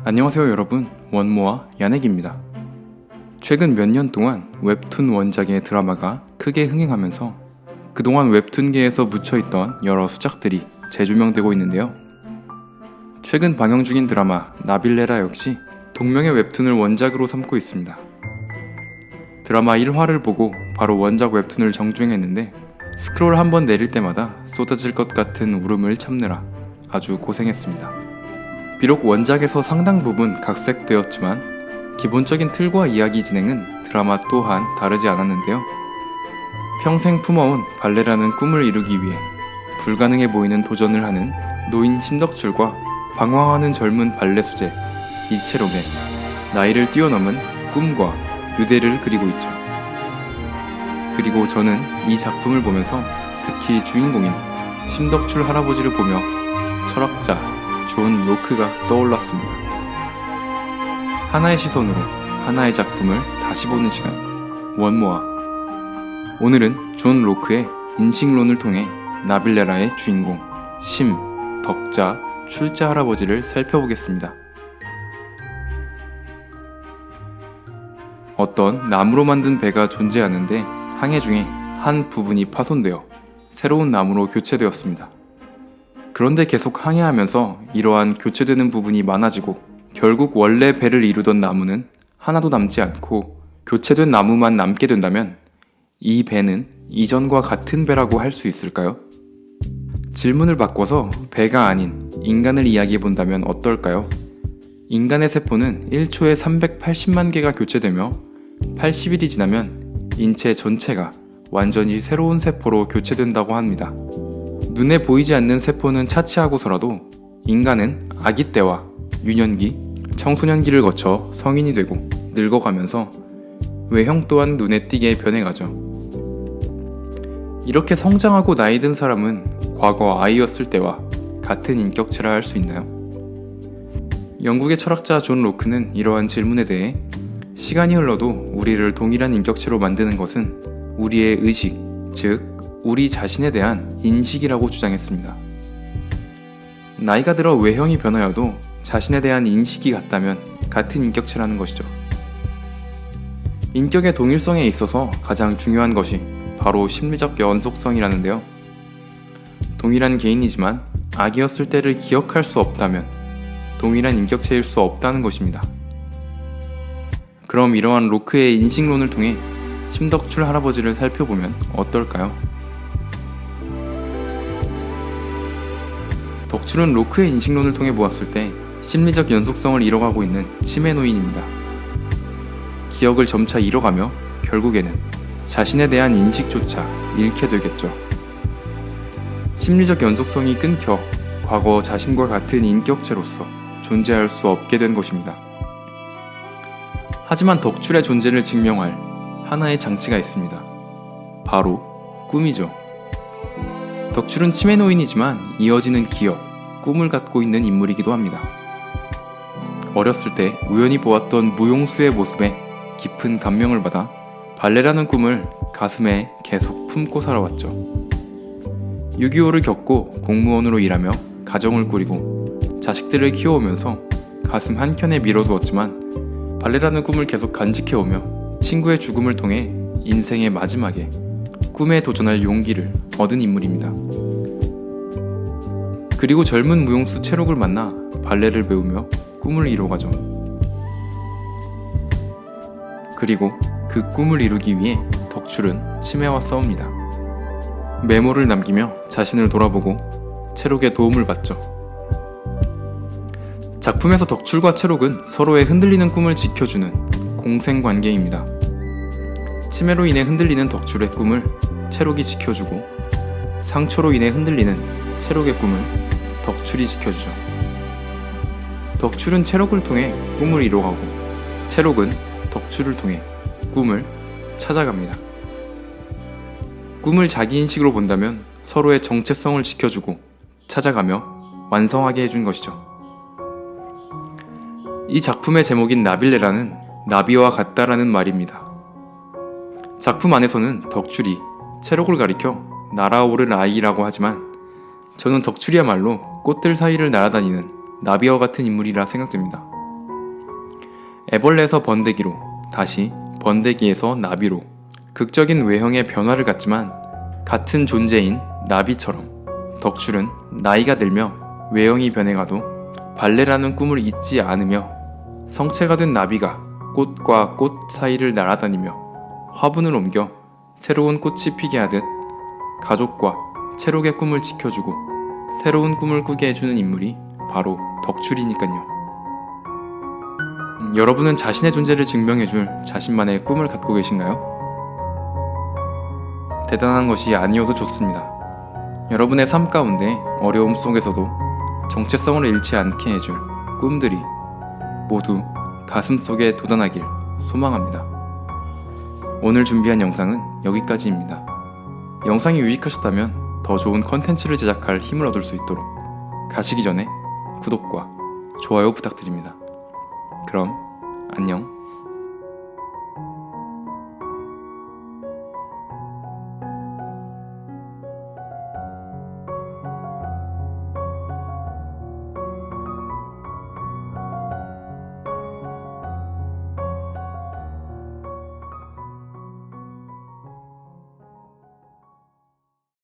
안녕하세요 여러분, 원모아 야넥입니다. 최근 몇 년 동안 웹툰 원작의 드라마가 크게 흥행하면서 그동안 웹툰계에서 묻혀있던 여러 수작들이 재조명되고 있는데요. 최근 방영 중인 드라마 나빌레라 역시 동명의 웹툰을 원작으로 삼고 있습니다. 드라마 1화를 보고 바로 원작 웹툰을 정주행했는데 스크롤 한번 내릴 때마다 쏟아질 것 같은 울음을 참느라 아주 고생했습니다. 비록 원작에서 상당 부분 각색되었지만 기본적인 틀과 이야기 진행은 드라마 또한 다르지 않았는데요. 평생 품어온 발레라는 꿈을 이루기 위해 불가능해 보이는 도전을 하는 노인 심덕출과 방황하는 젊은 발레 수제 이채록의 나이를 뛰어넘은 꿈과 유대를 그리고 있죠. 그리고 저는 이 작품을 보면서 특히 주인공인 심덕출 할아버지를 보며 철학자 존 로크가 떠올랐습니다. 하나의 시선으로 하나의 작품을 다시 보는 시간, 원모아. 오늘은 존 로크의 인식론을 통해 나빌레라의 주인공 심, 덕자, 출자 할아버지를 살펴보겠습니다. 어떤 나무로 만든 배가 존재하는데 항해 중에 한 부분이 파손되어 새로운 나무로 교체되었습니다. 그런데 계속 항해하면서 이러한 교체되는 부분이 많아지고 결국 원래 배를 이루던 나무는 하나도 남지 않고 교체된 나무만 남게 된다면 이 배는 이전과 같은 배라고 할 수 있을까요? 질문을 바꿔서 배가 아닌 인간을 이야기해 본다면 어떨까요? 인간의 세포는 1초에 380만 개가 교체되며 80일이 지나면 인체 전체가 완전히 새로운 세포로 교체된다고 합니다. 눈에 보이지 않는 세포는 차치하고서라도 인간은 아기 때와 유년기, 청소년기를 거쳐 성인이 되고 늙어가면서 외형 또한 눈에 띄게 변해가죠. 이렇게 성장하고 나이 든 사람은 과거 아이였을 때와 같은 인격체라 할 수 있나요? 영국의 철학자 존 로크는 이러한 질문에 대해 시간이 흘러도 우리를 동일한 인격체로 만드는 것은 우리의 의식, 즉 우리 자신에 대한 인식이라고 주장했습니다. 나이가 들어 외형이 변하여도 자신에 대한 인식이 같다면 같은 인격체라는 것이죠. 인격의 동일성에 있어서 가장 중요한 것이 바로 심리적 연속성이라는데요. 동일한 개인이지만 아기였을 때를 기억할 수 없다면 동일한 인격체일 수 없다는 것입니다. 그럼 이러한 로크의 인식론을 통해 심덕출 할아버지를 살펴보면 어떨까요? 덕출은 로크의 인식론을 통해 보았을 때 심리적 연속성을 잃어가고 있는 치매 노인입니다. 기억을 점차 잃어가며 결국에는 자신에 대한 인식조차 잃게 되겠죠. 심리적 연속성이 끊겨 과거 자신과 같은 인격체로서 존재할 수 없게 된 것입니다. 하지만 덕출의 존재를 증명할 하나의 장치가 있습니다. 바로 꿈이죠. 덕출은 치매 노인이지만 이어지는 기억, 꿈을 갖고 있는 인물이기도 합니다. 어렸을 때 우연히 보았던 무용수의 모습에 깊은 감명을 받아 발레라는 꿈을 가슴에 계속 품고 살아왔죠. 6.25를 겪고 공무원으로 일하며 가정을 꾸리고 자식들을 키워오면서 가슴 한켠에 밀어두었지만 발레라는 꿈을 계속 간직해오며 친구의 죽음을 통해 인생의 마지막에 꿈에 도전할 용기를 얻은 인물입니다. 그리고 젊은 무용수 채록을 만나 발레를 배우며 꿈을 이뤄가죠. 그리고 그 꿈을 이루기 위해 덕출은 치매와 싸웁니다. 메모를 남기며 자신을 돌아보고 채록의 도움을 받죠. 작품에서 덕출과 채록은 서로의 흔들리는 꿈을 지켜주는 공생관계입니다. 치매로 인해 흔들리는 덕출의 꿈을 채록이 지켜주고 상처로 인해 흔들리는 채록의 꿈을 덕출이 지켜주죠. 덕출은 채록을 통해 꿈을 이뤄가고 채록은 덕출을 통해 꿈을 찾아갑니다. 꿈을 자기 인식으로 본다면 서로의 정체성을 지켜주고 찾아가며 완성하게 해준 것이죠. 이 작품의 제목인 나빌레라는 나비와 같다라는 말입니다. 작품 안에서는 덕출이 채록을 가리켜 날아오른 아이라고 하지만 저는 덕출이야말로 꽃들 사이를 날아다니는 나비와 같은 인물이라 생각됩니다. 애벌레에서 번데기로, 다시 번데기에서 나비로 극적인 외형의 변화를 갖지만 같은 존재인 나비처럼 덕출은 나이가 들며 외형이 변해가도 발레라는 꿈을 잊지 않으며 성체가 된 나비가 꽃과 꽃 사이를 날아다니며 화분을 옮겨 새로운 꽃이 피게 하듯 가족과 채록의 꿈을 지켜주고 새로운 꿈을 꾸게 해주는 인물이 바로 덕출이니까요. 여러분은 자신의 존재를 증명해줄 자신만의 꿈을 갖고 계신가요? 대단한 것이 아니어도 좋습니다. 여러분의 삶 가운데 어려움 속에서도 정체성을 잃지 않게 해줄 꿈들이 모두 가슴속에 돋아나길 소망합니다. 오늘 준비한 영상은 여기까지입니다. 영상이 유익하셨다면 더 좋은 컨텐츠를 제작할 힘을 얻을 수 있도록 가시기 전에 구독과 좋아요 부탁드립니다. 그럼 안녕.